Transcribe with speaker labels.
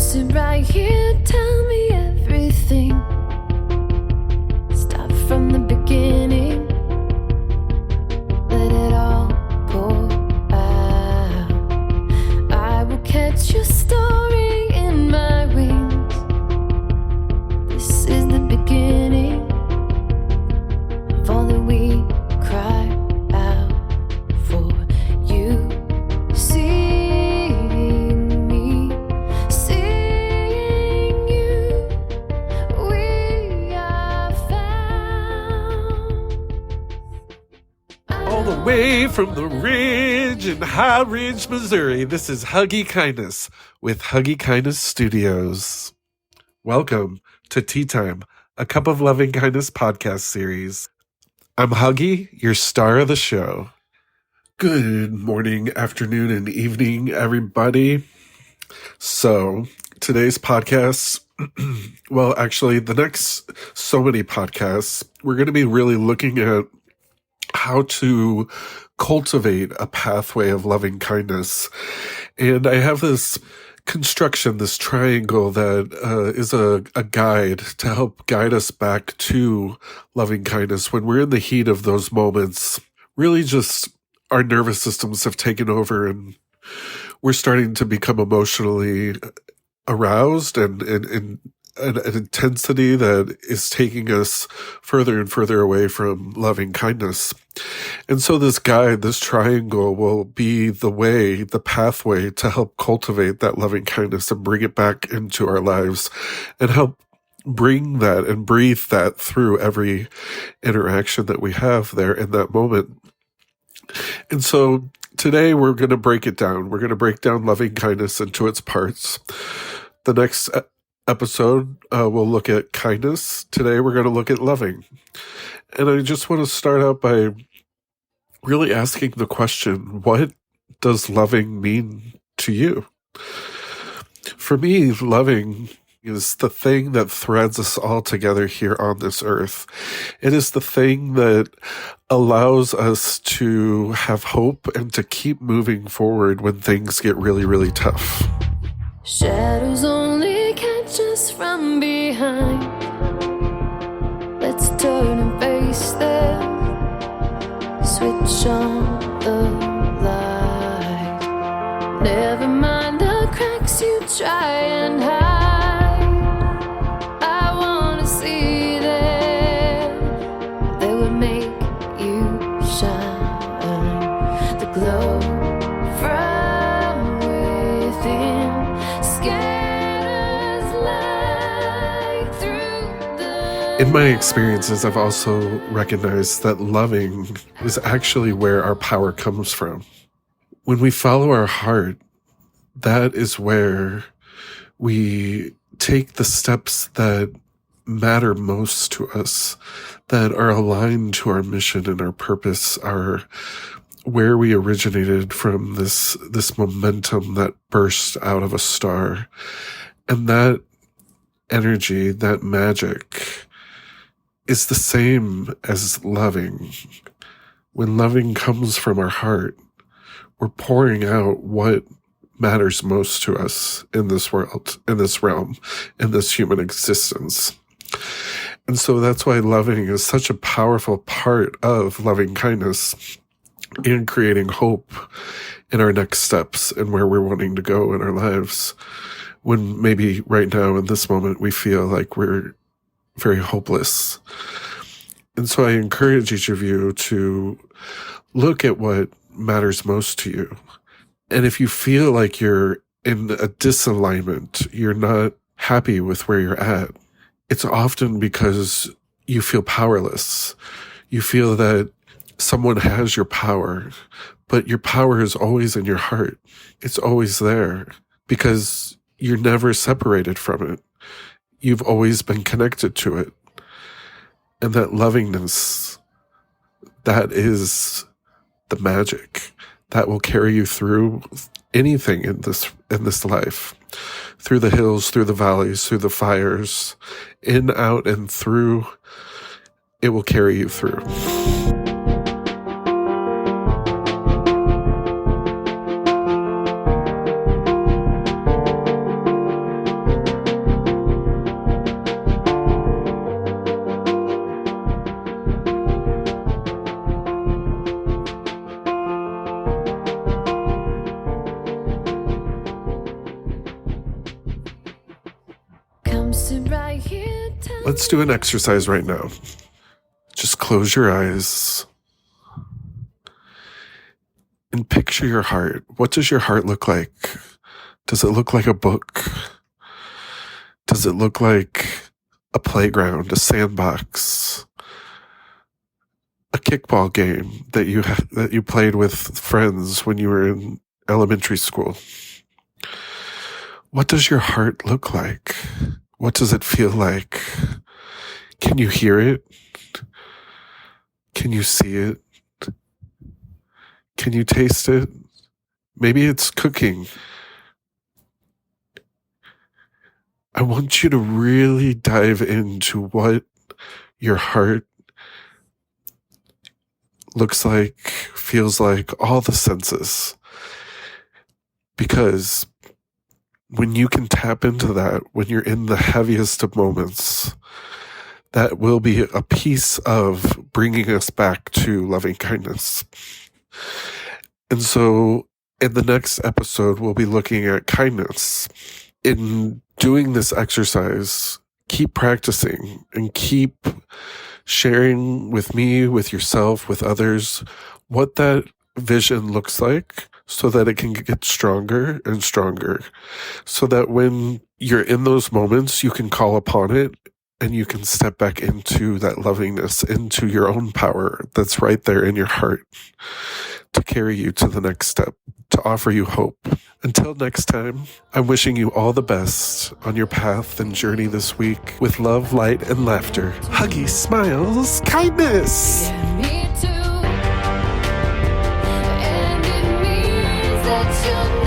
Speaker 1: sit right here, tell me everything. Start from the beginning. Let it all pour out. I will catch your story in my wings. This is the beginning of all that we cry out for. You seeing me, seeing you. We are found.
Speaker 2: All the way from the ridge in High Ridge, Missouri, this is Huggy Kindness with Huggy Kindness Studios. Welcome to Tea Time, a Cup of Loving Kindness podcast series. I'm Huggy, your star of the show. Good morning, afternoon, and evening, everybody. So, today's podcast, well, actually, the next so many podcasts, we're going to be really looking at how to cultivate a pathway of loving kindness. And I have this construction, this triangle that is a guide to help guide us back to loving kindness when we're in the heat of those moments. Really just our nervous systems have taken over and we're starting to become emotionally aroused and an intensity that is taking us further and further away from loving kindness. And so this guide, this triangle will be the way, the pathway to help cultivate that loving kindness and bring it back into our lives and help bring that and breathe that through every interaction that we have there in that moment. And so today we're going to break it down. We're going to break down loving kindness into its parts. The next episode, we'll look at kindness. Today, we're going to look at loving. And I just want to start out by really asking the question, what does loving mean to you? For me, loving is the thing that threads us all together here on this earth. It is the thing that allows us to have hope and to keep moving forward when things get really, really tough.
Speaker 1: Shadows only catch us from behind. Let's turn and face them. Switch on the light. Never mind the cracks you try and hide. I wanna see them. They would make you shine. The glow from within.
Speaker 2: In my experiences, I've also recognized that loving is actually where our power comes from. When we follow our heart, that is where we take the steps that matter most to us, that are aligned to our mission and our purpose, are where we originated from, this momentum that burst out of a star. And that energy, that magic, is the same as loving. When loving comes from our heart, we're pouring out what matters most to us in this world, in this realm, in this human existence. And so that's why loving is such a powerful part of loving kindness and creating hope in our next steps and where we're wanting to go in our lives. When maybe right now in this moment we feel like we're very hopeless. And so I encourage each of you to look at what matters most to you. And if you feel like you're in a disalignment, you're not happy with where you're at, it's often because you feel powerless. You feel that someone has your power, but your power is always in your heart. It's always there because you're never separated from it. You've always been connected to it. And that lovingness, that is the magic that will carry you through anything in this life, through the hills, through the valleys, through the fires, in, out, and through. It will carry you through. Let's do an exercise right now. Just close your eyes and picture your heart. What does your heart look like? Does it look like a book? Does it look like a playground, a sandbox, a kickball game that you played with friends when you were in elementary school? What does your heart look like? What does it feel like? Can you hear it? Can you see it? Can you taste it? Maybe it's cooking. I want you to really dive into what your heart looks like, feels like, all the senses. Because when you can tap into that, when you're in the heaviest of moments, that will be a piece of bringing us back to loving kindness. And so in the next episode, we'll be looking at kindness. In doing this exercise, keep practicing and keep sharing with me, with yourself, with others, what that vision looks like so that it can get stronger and stronger. So that when you're in those moments, you can call upon it and you can step back into that lovingness, into your own power that's right there in your heart to carry you to the next step, to offer you hope. Until next time, I'm wishing you all the best on your path and journey this week with love, light, and laughter. Huggy, smiles, kindness.
Speaker 1: Yeah, me too. And it means that you'll